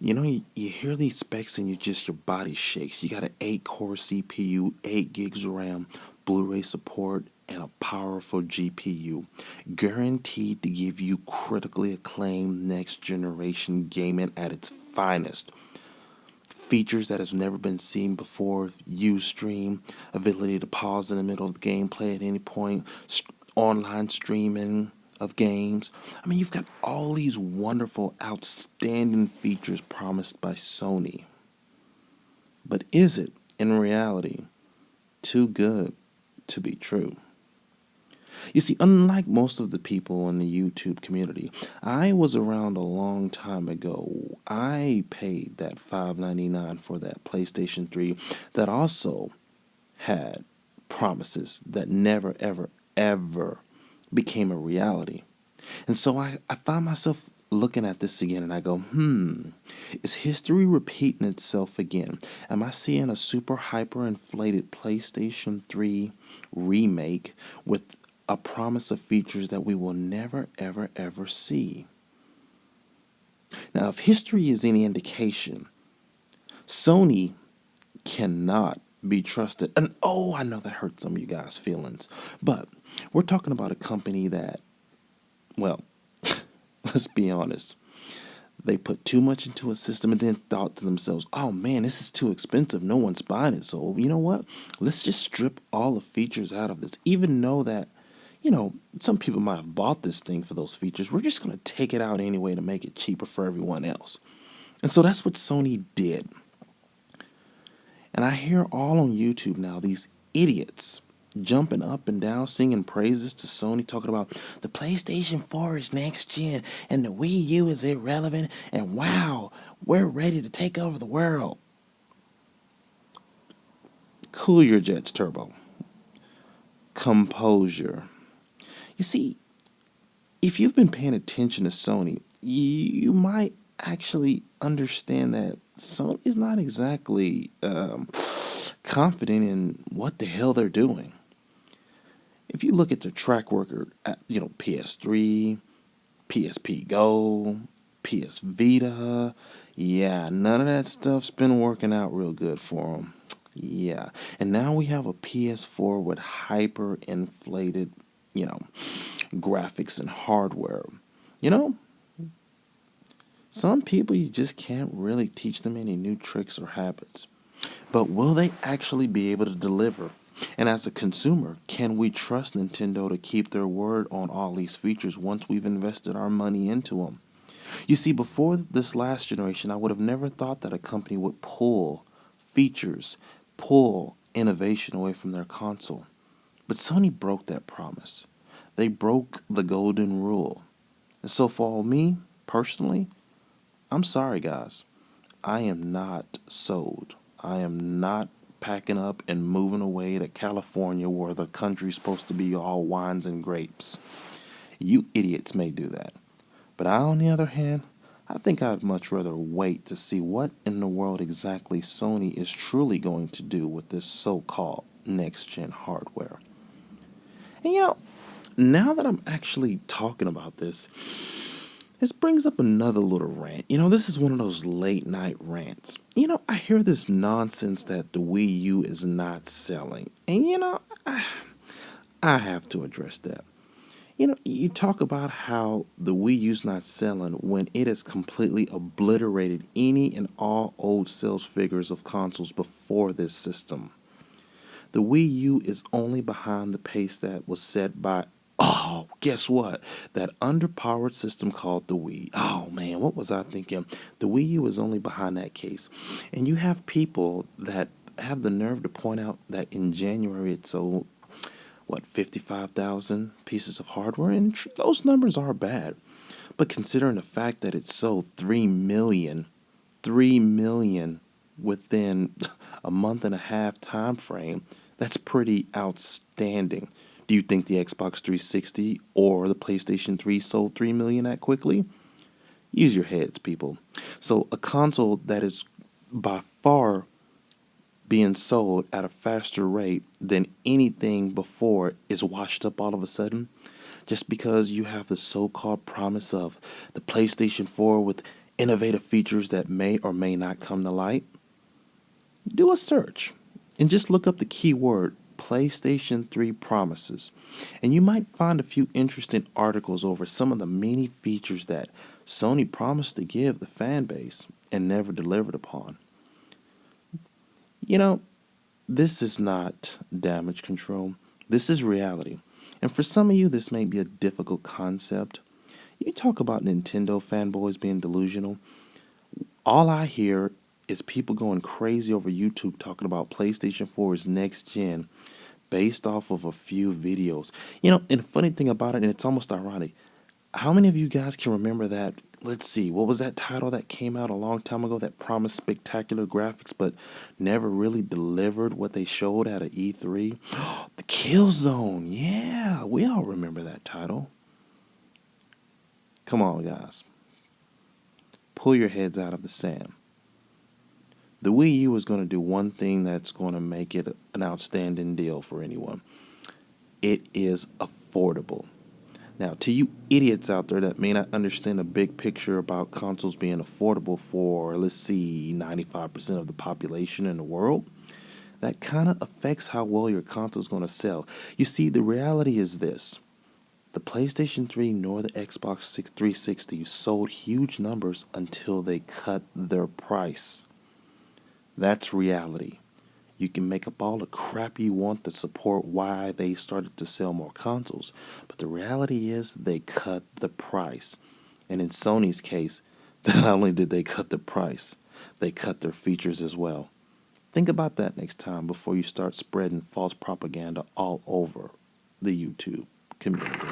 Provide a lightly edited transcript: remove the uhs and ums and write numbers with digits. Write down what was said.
You hear these specs and your body shakes. You got an 8-core CPU, 8 gigs of RAM, Blu-ray support, and a powerful GPU, guaranteed to give you critically acclaimed next generation gaming at its finest. Features that has never been seen before: Ustream, ability to pause in the middle of the gameplay at any point, online streaming of games. I mean, you've got all these wonderful, outstanding features promised by Sony. But is it, in reality, too good to be true? You see, unlike most of the people in the YouTube community, I was around a long time ago. I paid that $5.99 for that PlayStation 3 that also had promises that never, ever, ever became a reality. And so I find myself looking at this again and I go, is history repeating itself again? Am I seeing a super hyper inflated PlayStation 3 remake with a promise of features that we will never, ever, ever see? Now, if history is any indication, Sony cannot be trusted. And oh, I know that hurt some of you guys' feelings, but we're talking about a company that, well, let's be honest, they put too much into a system and then thought to themselves, oh man, this is too expensive. No one's buying it. So, you know what? Let's just strip all the features out of this. Even though that, some people might have bought this thing for those features. We're just going to take it out anyway to make it cheaper for everyone else. And so that's what Sony did. And I hear all on YouTube now these idiots jumping up and down, singing praises to Sony, talking about the PlayStation 4 is next gen and the Wii U is irrelevant, and wow, we're ready to take over the world. Cool your jets, Turbo. Composure. You see, if you've been paying attention to Sony, you might actually understand that Sony's not exactly confident in what the hell they're doing. If you look at their track record, PS3, PSP Go, PS Vita, yeah, none of that stuff's been working out real good for them. Yeah, and now we have a PS4 with hyper inflated, graphics and hardware. You know, some people you just can't really teach them any new tricks or habits. But will they actually be able to deliver? And as a consumer, can we trust Nintendo to keep their word on all these features once we've invested our money into them? You see, before this last generation, I would have never thought that a company would pull features, pull innovation away from their console. But Sony broke that promise. They broke the golden rule. And so for me, personally, I'm sorry, guys. I am not sold. I am not packing up and moving away to California where the country's supposed to be all wines and grapes. You idiots may do that. But I, on the other hand, I think I'd much rather wait to see what in the world exactly Sony is truly going to do with this so-called next-gen hardware. And now that I'm actually talking about this brings up another little rant. This is one of those late night rants. I hear this nonsense that the Wii U is not selling. And, I have to address that. You talk about how the Wii U's not selling when it has completely obliterated any and all old sales figures of consoles before this system. The Wii U is only behind the pace that was set by, guess what? That underpowered system called the Wii. Oh man, what was I thinking? The Wii U is only behind that case. And you have people that have the nerve to point out that in January it sold, 55,000 pieces of hardware? And those numbers are bad. But considering the fact that it sold 3 million within a month and a half time frame, that's pretty outstanding. Do you think the Xbox 360 or the PlayStation 3 sold 3 million that quickly? Use your heads, people. So a console that is by far being sold at a faster rate than anything before is washed up all of a sudden just because you have the so-called promise of the PlayStation 4 with innovative features that may or may not come to light, do a search and just look up the keyword PlayStation 3 promises, and you might find a few interesting articles over some of the many features that Sony promised to give the fan base and never delivered upon. You know, this is not damage control. This is reality. And for some of you, this may be a difficult concept. You talk about Nintendo fanboys being delusional. All I hear is people going crazy over YouTube talking about PlayStation 4's next gen based off of a few videos. And the funny thing about it, and it's almost ironic, how many of you guys can remember that? Let's see, what was that title that came out a long time ago that promised spectacular graphics but never really delivered what they showed at an E3? The Killzone. Yeah, we all remember that title. Come on, guys. Pull your heads out of the sand. The Wii U is going to do one thing that's going to make it an outstanding deal for anyone. It is affordable. Now, to you idiots out there that may not understand the big picture about consoles being affordable for, let's see, 95% of the population in the world, that kind of affects how well your console is going to sell. You see, the reality is this. The PlayStation 3 nor the Xbox 360 sold huge numbers until they cut their price. That's reality. You can make up all the crap you want to support why they started to sell more consoles, but the reality is they cut the price. And in Sony's case, not only did they cut the price, they cut their features as well. Think about that next time before you start spreading false propaganda all over the YouTube community.